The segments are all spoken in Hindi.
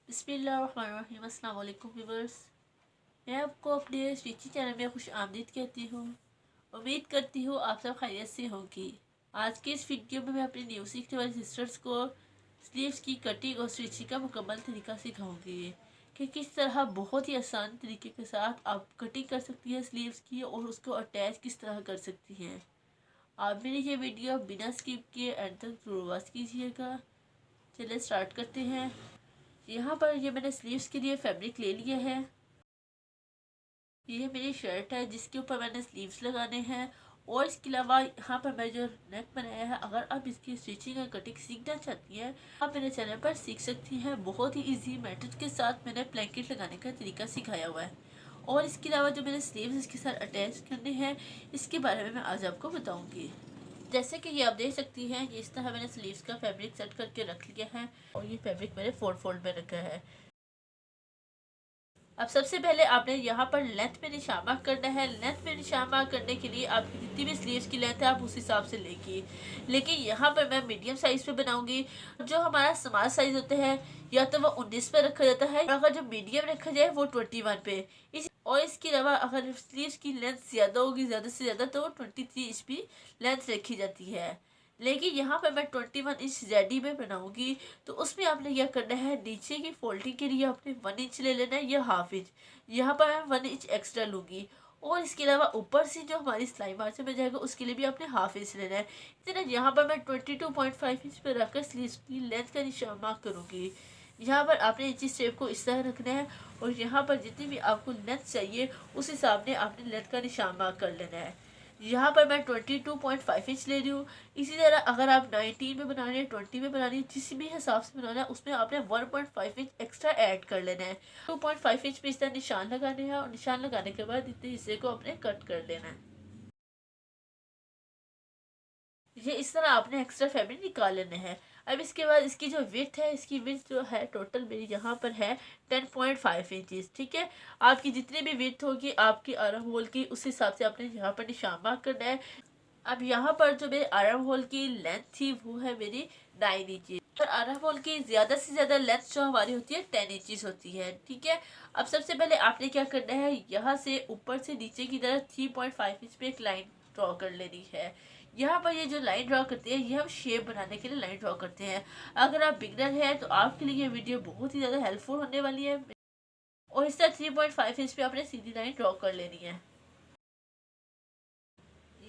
बिस्मिल्लाहिर्रहमानिर्रहीम। अस्सलाम वालेकुम व्यूअर्स, मैं आपको अपने स्टिचिंग चैनल में खुश आमदीद कहती हूँ। उम्मीद करती हूँ आप सब खैरियत से होंगी। आज के इस वीडियो में मैं अपनी न्यू सीखने वाली सिस्टर्स को स्लीव्स की कटिंग और स्टिचिंग का मुकम्मल तरीका सिखाऊंगी कि किस तरह बहुत ही आसान तरीके के साथ आप कटिंग कर सकती हैं स्लीव्स की और उसको अटैच किस तरह कर सकती हैं। आप मेरी ये वीडियो बिना स्किप किए एंड तक जरूर वॉच कीजिएगा। चलिए स्टार्ट करते हैं। यहाँ पर ये मैंने स्लीव्स के लिए फैब्रिक ले लिया है। ये मेरी शर्ट है जिसके ऊपर मैंने स्लीव्स लगाने हैं। और इसके अलावा यहाँ पर मैं जो नेक बनाया है, अगर आप इसकी स्टिचिंग और कटिंग सीखना चाहती हैं आप मेरे चैनल पर सीख सकती हैं। बहुत ही इजी मेथड के साथ मैंने ब्लैंकेट लगाने का तरीका सिखाया हुआ है। और इसके अलावा जो मैंने स्लीव्स इसके साथ अटैच करने हैं इसके बारे में मैं आज आपको बताऊँगी। जैसे कि ये आप देख सकती हैं, ये इस तरह मैंने स्लीव्स का फैब्रिक सेट करके रख लिया है और ये फैब्रिक मैंने 4 फोल्ड में रखा है। अब सबसे पहले आपने यहाँ पर लेंथ में निशान मार्क करना है। लेंथ में निशान मार्क करने के लिए आपकी जितनी भी स्लीव्स की लेंथ है आप उस हिसाब से लेंगी। लेकिन यहाँ पर मैं मीडियम साइज पे बनाऊंगी। जो हमारा स्मॉल साइज होता है या तो वो 19 पे रखा जाता है, अगर जो मीडियम रखा जाए वो 21 पे। और इसके अलावा अगर स्लीव्स की लेंथ ज़्यादा होगी, ज़्यादा से ज़्यादा, तो 23 इंच भी लेंथ रखी जाती है। लेकिन यहाँ पर मैं 21 इंच जेडी में बनाऊंगी, तो उसमें आपने क्या करना है, नीचे की फोल्डिंग के लिए आपने 1 इंच ले लेना है या हाफ इंच। यहाँ पर मैं 1 इंच एक्स्ट्रा लूँगी। और इसके अलावा ऊपर से जो हमारी सिलाई मार्जिन में जाएगा उसके लिए भी आपने हाफ इंच लेना है। इतना यहाँ पर मैं 22.5 इंच पर रखकर स्लीव्स की लेंथ का निशान मार्क करूँगी। यहाँ पर आपने इंची स्टेप को इस तरह रखना है और यहाँ पर जितनी भी आपको लेंथ चाहिए उस हिसाब से आपने लेंथ का निशान मार्क कर लेना है। यहाँ पर मैं 22.5 इंच ले रही हूँ। इसी तरह अगर आप 19 में बना रहे हैं, 20 में बना रही है, जिस भी हिसाब से बनाना है उसमें आपने 1.5 इंच एक्स्ट्रा ऐड कर लेना है। 2.5 इंच पे इस तरह निशान लगाने हैं और निशान लगाने के बाद इतने हिस्से को आपने कट कर लेना है। ये इस तरह आपने एक्स्ट्रा फैब्रिक निकाल लेने हैं। अब इसके बाद इसकी जो विड्थ है, इसकी विड्थ जो है टोटल मेरी यहाँ पर है 10.5 इंचज़। ठीक है, आपकी जितनी भी विड्थ होगी आपकी आर्म होल की, उस हिसाब से आपने यहाँ पर निशान मार्क करना है। अब यहाँ पर जो मेरे आर्म होल की लेंथ थी वो है मेरी 9 इंचज़। और आर्म होल की ज़्यादा से ज़्यादा लेंथ जो हमारी होती है 10 इंचज़ होती है। ठीक है, अब सबसे पहले आपने क्या करना है, यहाँ से ऊपर से नीचे की तरफ 3.5 इंच पे एक लाइन ड्रॉ कर लेनी है। यहाँ पर ये जो लाइन ड्रॉ करते हैं ये हम शेप बनाने के लिए लाइन ड्रॉ करते हैं। अगर आप बिगनर हैं तो आपके लिए ये वीडियो बहुत ही ज़्यादा हेल्पफुल होने वाली है। और इस तरह 3.5 इंच पे आपने सीधी लाइन ड्रॉ कर लेनी है।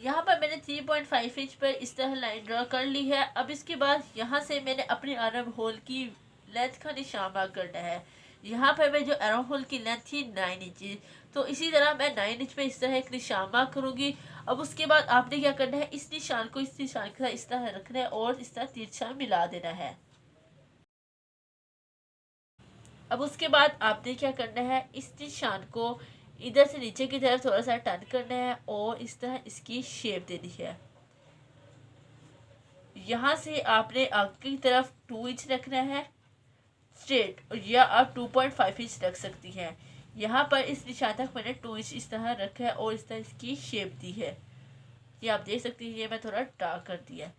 यहाँ पर मैंने 3.5 इंच पर इस तरह लाइन ड्रॉ कर ली है। अब इसके बाद यहाँ से मैंने अपने आर्म होल की लेंथ का निशान मार्क करना है। यहाँ पर मैं जो आर्म होल की लेंथ थी 9 इंच, तो इसी तरह मैं 9 इंच पे इस तरह एक निशान मार्क करूँगी। अब उसके बाद आपने क्या करना है, इस निशान को इस निशान के साथ इस तरह रखना है और इस तरह तिरछा मिला देना है। अब उसके बाद आपने क्या करना है, इस निशान को इधर से नीचे की तरफ थोड़ा सा टर्न करना है और इस तरह इसकी शेप देनी है। यहाँ से आपने आगे की तरफ 2 इंच रखना है स्ट्रेट, या आप 2.5 इंच रख सकती हैं। यहाँ पर इस निशान तक मैंने 2 इंच इस तरह रखा है और इस तरह इसकी शेप दी है। ये आप देख सकती हैं, ये मैं थोड़ा डार्क कर दिया।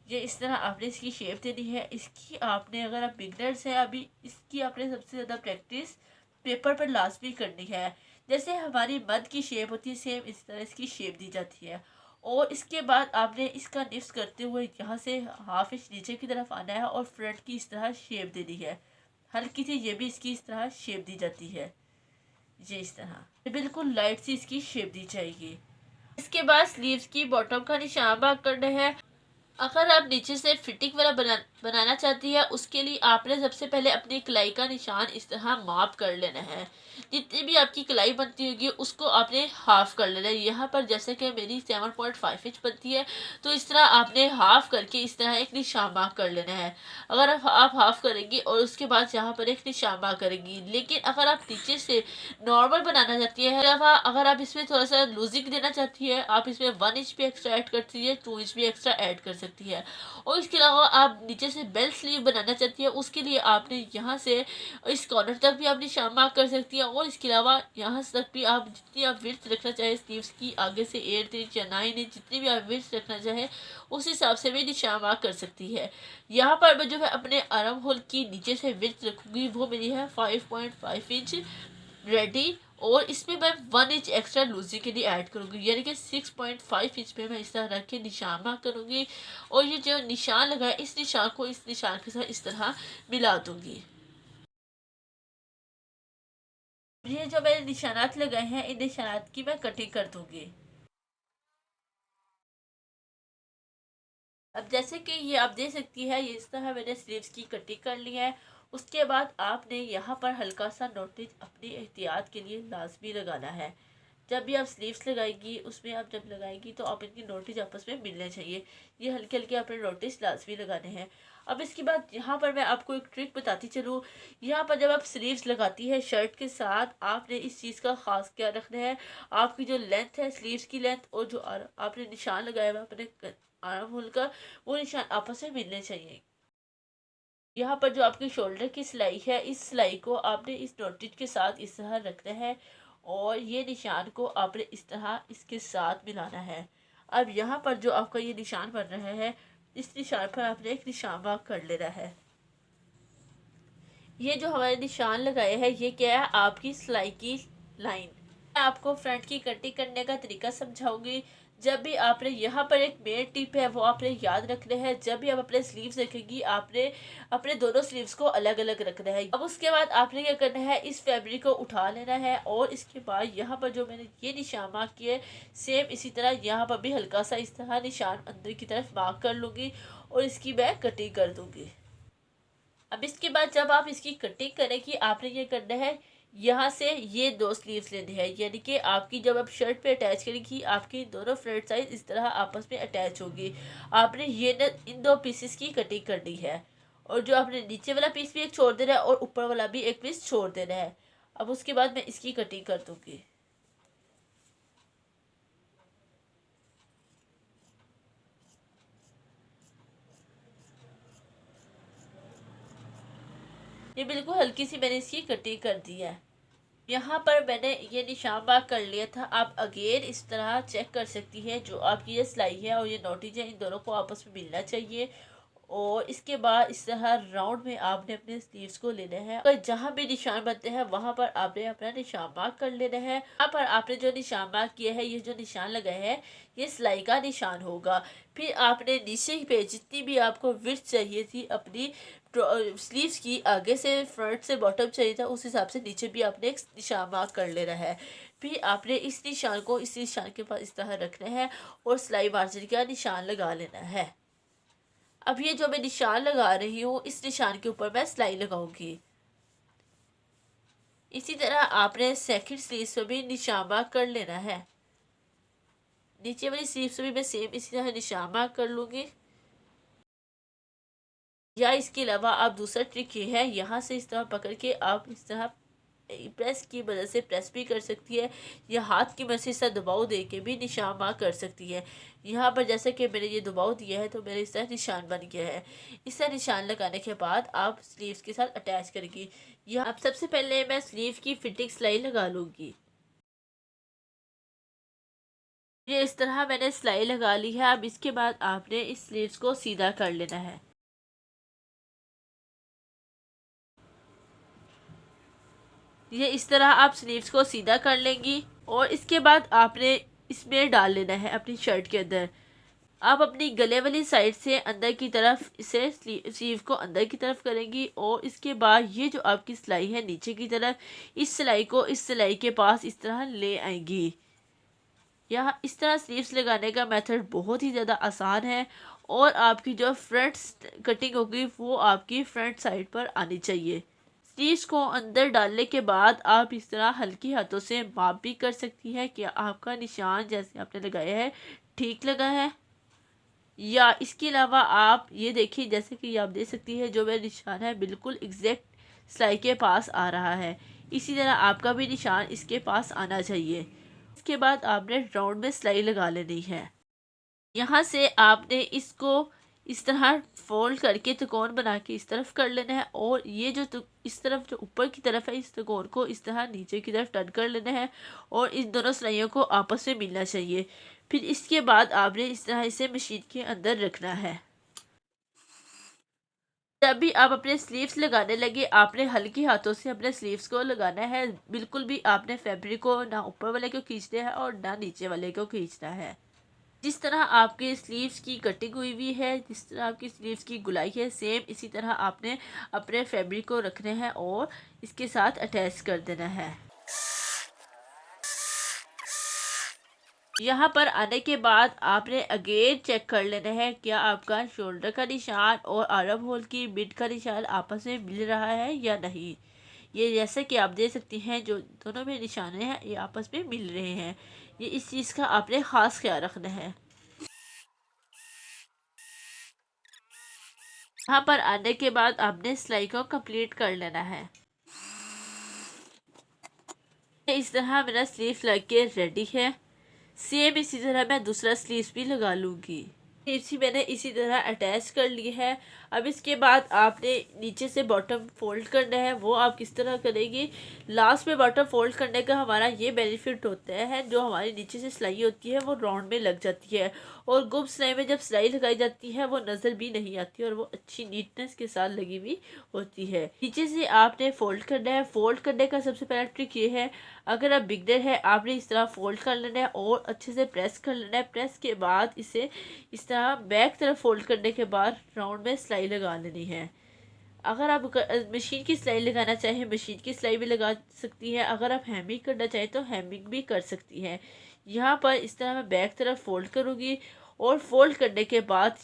ये इस तरह आपने इसकी शेप देनी है। इसकी आपने, अगर आप बिगनर्स हैं अभी, इसकी आपने सबसे ज़्यादा प्रैक्टिस पेपर पर लाजमी करनी है। जैसे हमारी मद की शेप होती है सेम इस तरह इसकी शेप दी जाती है। और इसके बाद आपने इसका निफ्स करते हुए यहाँ से हाफ इंच नीचे की तरफ आना है और फ्रंट की इस तरह शेप देनी है। हल्की सी ये भी इसकी इस तरह शेप दी जाती है। ये इस तरह बिल्कुल लाइट सी इसकी शेप दी जाएगी। इसके बाद स्लीव्स की बॉटम का निशान मार्क करना है। अगर आप नीचे से फिटिंग वाला बनाना चाहती है उसके लिए आपने सबसे पहले अपनी कलाई का निशान इस तरह माप कर लेना है। जितनी भी आपकी कलाई बनती होगी उसको आपने हाफ कर लेना है। यहाँ पर जैसे कि मेरी 7.5 इंच बनती है, तो इस तरह आपने हाफ करके इस तरह एक निशान मार्क कर लेना है। अगर आप हाफ करेंगी और उसके बाद यहाँ पर एक निशान मार्क करेंगी। लेकिन अगर आप नीचे से नॉर्मल बनाना चाहती है, अगर आप इसमें थोड़ा सा लूजिंग देना चाहती है, आप इसमें 1 इंच भी एक्स्ट्रा ऐड कर सकती है, 2 इंच भी एक्स्ट्रा ऐड कर सकती है। सकती है। और इसके अलावा आप नीचे से बेल स्लीव बनाना चाहती है, उसके लिए आपने यहाँ से इस कॉर्नर तक भी आप निशान मार्क कर सकती है। और इसके अलावा यहाँ तक भी आप जितनी आप विड्थ रखना चाहे स्लीव्स की, आगे से 8 इंच या 9 इंच जितनी भी आप विड्थ रखना चाहे उस हिसाब से भी निशान मार्क कर सकती है। यहाँ पर मैं जो है अपने आर्म होल की नीचे से विड्थ रखूँगी, वो मेरी है 5.5 इंच रेडी। और इसमें मैं 1 इंच एक्स्ट्रा लूजिंग के लिए ऐड करूँगी, यानी कि 6.5 इंच पे मैं इस तरह रख के निशान मार्क करूँगी। और ये जो निशान लगा है इस निशान को इस निशान के साथ इस तरह मिला दूँगी। ये जो मैंने निशानात लगाए हैं इन निशानात की मैं कटिंग कर दूँगी। अब जैसे कि ये आप देख सकती है, ये इस तरह मैंने स्लीव्स की कटिंग कर ली है। उसके बाद आपने यहाँ पर हल्का सा नोटिस अपनी एहतियात के लिए लाजमी लगाना है। जब भी आप स्लीव्स लगाएगी उसमें आप जब लगाएगी तो आप इनकी नोटिस आपस में मिलने चाहिए। ये हल्के हल्के अपने नोटिस लाजमी लगाने हैं। अब इसके बाद यहाँ पर मैं आपको एक ट्रिक बताती चलूँ। यहाँ पर जब आप स्लीव्स लगाती है शर्ट के साथ, आपने इस चीज़ का ख़ास ख्याल रखना है। आपकी जो लेंथ है स्लीव्स की लेंथ और जो आपने निशान लगाया हुआ अपने आर्म होल का, वो निशान आपस में मिलने चाहिए। यहाँ पर जो आपकी शोल्डर की सिलाई है इस सिलाई को आपने इस नोटिस के साथ इस तरह रखना है और ये निशान को आपने इस तरह इसके साथ मिलाना है। अब यहाँ पर जो आपका ये निशान बन रहा है इस निशान पर आपने एक निशान मार्क कर लेना है। ये जो हमारे निशान लगाए हैं ये क्या है, आपकी सिलाई की लाइन। मैं आपको फ्रंट की कटिंग करने का तरीका समझाऊंगी। जब भी आपने यहाँ पर एक मेन टिप है वो आपने याद रखना है। जब भी आप अपने स्लीव्स रखेगी आपने अपने दोनों स्लीव्स को अलग अलग रखना है। अब उसके बाद आपने क्या करना है, इस फैब्रिक को उठा लेना है और इसके बाद यहाँ पर जो मैंने ये निशान मार्क किया है सेम इसी तरह यहाँ पर भी हल्का सा इस तरह निशान अंदर की तरफ मार्क कर लूँगी और इसकी मैं कटिंग कर दूँगी। अब इसके बाद जब आप इसकी कटिंग करेंगी आपने ये करना है, यहाँ से ये 2 स्लीव्स लेने हैं, यानी कि आपकी जब आप शर्ट पे अटैच करेंगी आपकी दोनों फ्रंट साइड इस तरह आपस में अटैच होगी। आपने ये न इन 2 पीसेस की कटिंग करनी है और जो आपने नीचे वाला पीस भी एक छोड़ देना है और ऊपर वाला भी एक पीस छोड़ देना है। अब उसके बाद मैं इसकी कटिंग कर दूँगी। ये बिल्कुल हल्की सी मैंने इसकी कटिंग कर दी है। यहाँ पर मैंने ये निशान मार्क कर लिया था। आप अगेन इस तरह चेक कर सकती है, जो आपकी ये सिलाई है और ये नोटिस है इन दोनों को आपस में मिलना चाहिए। और इसके बाद इस तरह राउंड में आपने अपने स्लीव्स को लेना है और जहाँ भी निशान बनते हैं वहाँ पर आपने अपना निशान मार्क कर लेना है। यहाँ पर आपने जो निशान मार्क किया है, ये जो निशान लगाया है ये सिलाई का निशान होगा। फिर आपने नीचे पे जितनी भी आपको विड्थ चाहिए थी अपनी स्लीव्स की, आगे से फ्रंट से बॉटम चाहिए था उस हिसाब से नीचे भी आपने एक निशान मार्क कर लेना है। फिर आपने इस निशान को इस निशान के पास इस तरह रखना है और सिलाई मार्जिन का निशान लगा लेना है। अब ये जो मैं निशान लगा रही हूँ इस निशान के ऊपर मैं सिलाई लगाऊंगी। इसी तरह आपने सेकंड स्लीव्स पर भी निशान मार्क कर लेना है। नीचे वाली स्लीव्स पर भी मैं सेम इसी तरह निशान मार्क कर लूँगी। या इसके अलावा आप दूसरा ट्रिक ये है, यहाँ से इस तरह पकड़ के आप इस तरह प्रेस की मदद से प्रेस भी कर सकती है या हाथ की मदद से इस तरह दबाव दे के भी निशान मार्क कर सकती है। यहाँ पर जैसे कि मैंने ये दबाव दिया है तो मेरे इस तरह निशान बन गया है। इस तरह निशान लगाने के बाद आप स्लीव्स के साथ अटैच करेंगी। यहाँ अब सबसे पहले मैं स्लीव की फिटिंग सिलाई लगा लूँगी। ये इस तरह मैंने सिलाई लगा ली है। अब इसके बाद आपने इस स्लीव्स को सीधा कर लेना है। ये इस तरह आप स्लीव्स को सीधा कर लेंगी और इसके बाद आपने इसमें डाल लेना है अपनी शर्ट के अंदर। आप अपनी गले वाली साइड से अंदर की तरफ इसे स्लीव को अंदर की तरफ करेंगी और इसके बाद ये जो आपकी सिलाई है नीचे की तरफ, इस सिलाई को इस सिलाई के पास इस तरह ले आएंगी। यहाँ इस तरह स्लीव्स लगाने का मेथड बहुत ही ज़्यादा आसान है और आपकी जो फ्रंट कटिंग होगी वो आपकी फ्रंट साइड पर आनी चाहिए। स्लीव्स को अंदर डालने के बाद आप इस तरह हल्की हाथों से माप भी कर सकती हैं कि आपका निशान जैसे आपने लगाया है ठीक लगा है। या इसके अलावा आप ये देखिए, जैसे कि आप देख सकती है जो मेरा निशान है बिल्कुल एग्जैक्ट सिलाई के पास आ रहा है। इसी तरह आपका भी निशान इसके पास आना चाहिए। इसके बाद आपने राउंड में सिलाई लगा लेनी है। यहाँ से आपने इसको इस तरह फोल्ड करके त्रिकोण बना के इस तरफ कर लेना है और ये जो इस तरफ जो ऊपर की तरफ है इस त्रिकोण को इस तरह नीचे की तरफ टर्न कर लेना है और इन दोनों सिलाइयों को आपस में मिलना चाहिए। फिर इसके बाद आपने इस तरह इसे मशीन के अंदर रखना है। जब भी आप अपने स्लीव्स लगाने लगे आपने हल्के हाथों से अपने स्लीव्स को लगाना है। बिल्कुल भी आपने फैब्रिक को ना ऊपर वाले को खींचना है और ना नीचे वाले को खींचना है। जिस तरह आपके स्लीव्स की कटिंग हुई हुई है, जिस तरह आपकी स्लीव्स की गुलाई है, सेम इसी तरह आपने अपने फैब्रिक को रखना है और इसके साथ अटैच कर देना है। यहाँ पर आने के बाद आपने अगेन चेक कर लेना है क्या आपका शोल्डर का निशान और आर्म होल की मिड का निशान आपस में मिल रहा है या नहीं। ये जैसे कि आप देख सकती हैं जो दोनों में निशाने हैं ये आपस में मिल रहे हैं। ये इस चीज़ का आपने ख़ास ख्याल रखना है। यहाँ पर आने के बाद आपने सिलाई को कंप्लीट कर लेना है। इस तरह मेरा स्लीव लग के रेडी है। सेम इसी तरह मैं दूसरा स्लीव्स भी लगा लूँगी। स्लीव्स भी मैंने इसी तरह अटैच कर ली है। अब इसके बाद आपने नीचे से बॉटम फोल्ड करना है। वो आप किस तरह करेंगे, लास्ट में बॉटम फोल्ड करने का हमारा ये बेनिफिट होता है जो हमारी नीचे से सिलाई होती है वो राउंड में लग जाती है और गुम सिलाई में जब सिलाई लगाई जाती है वो नज़र भी नहीं आती और वो अच्छी नीटनेस के साथ लगी हुई होती है। नीचे से आपने फोल्ड करना है। फोल्ड करने का सबसे पहला ट्रिक ये है, अगर आप बिगनर है आपने इस तरह फोल्ड कर लेना है और अच्छे से प्रेस कर लेना है। प्रेस के बाद इसे इस तरह बैक तरफ फोल्ड करने के बाद राउंड में सिलाई लगा लेनी है। अगर आप मशीन की सिलाई लगाना चाहें मशीन की सिलाई भी लगा सकती हैं। अगर आप हेमिंग करना चाहें तो हेमिंग भी कर सकती हैं। यहाँ पर इस तरह मैं बैक तरफ फोल्ड करूँगी और फोल्ड करने के बाद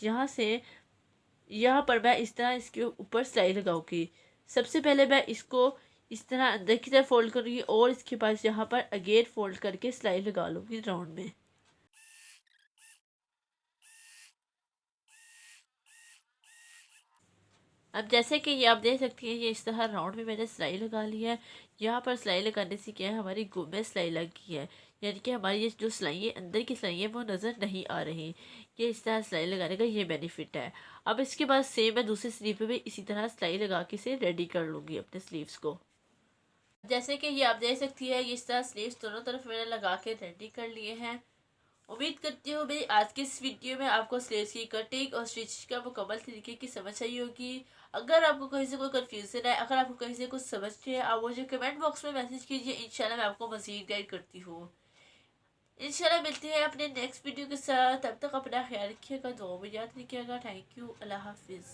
यहाँ पर मैं इस तरह इसके ऊपर सिलाई लगाऊंगी। सबसे पहले मैं इसको इस तरह अंदर की तरफ फोल्ड करूँगी और इसके पास यहाँ पर अगेन फोल्ड करके सिलाई लगा लूँगी राउंड में। अब जैसे कि ये आप देख सकती हैं ये इस तरह राउंड में मैंने सिलाई लगा ली है। यहाँ पर सिलाई लगाने से क्या है हमारी गुम में सिलाई लग गई है, यानी कि हमारी ये जो सिलाई है अंदर की सिलाई है वो नज़र नहीं आ रही। ये इस तरह सिलाई लगाने का ये बेनिफिट है। अब इसके बाद सेम मैं दूसरी स्लीव पे भी इसी तरह सिलाई लगा के इसे रेडी कर लूँगी अपने स्लीव्स को। जैसे कि ये आप देख सकती है इस तरह स्लीव्स दोनों तरफ मैंने लगा के रेडी कर लिए हैं। उम्मीद करती हूँ मेरी आज की इस वीडियो में आपको स्लीव्स की कटिंग और स्टिचिंग का मुकम्मल तरीके की समझ आई होगी। अगर आपको कहीं से कोई कन्फ्यूज़न है, अगर आपको कहीं से कुछ समझ नहीं है, आप मुझे कमेंट बॉक्स में मैसेज कीजिए। इंशाल्लाह मैं आपको मज़ीद गाइड करती हूँ। इंशाल्लाह मिलते हैं अपने नेक्स्ट वीडियो के साथ। तब तक अपना ख्याल रखिएगा, दुआ में याद रखिएगा। थैंक यू, अल्लाह हाफिज़।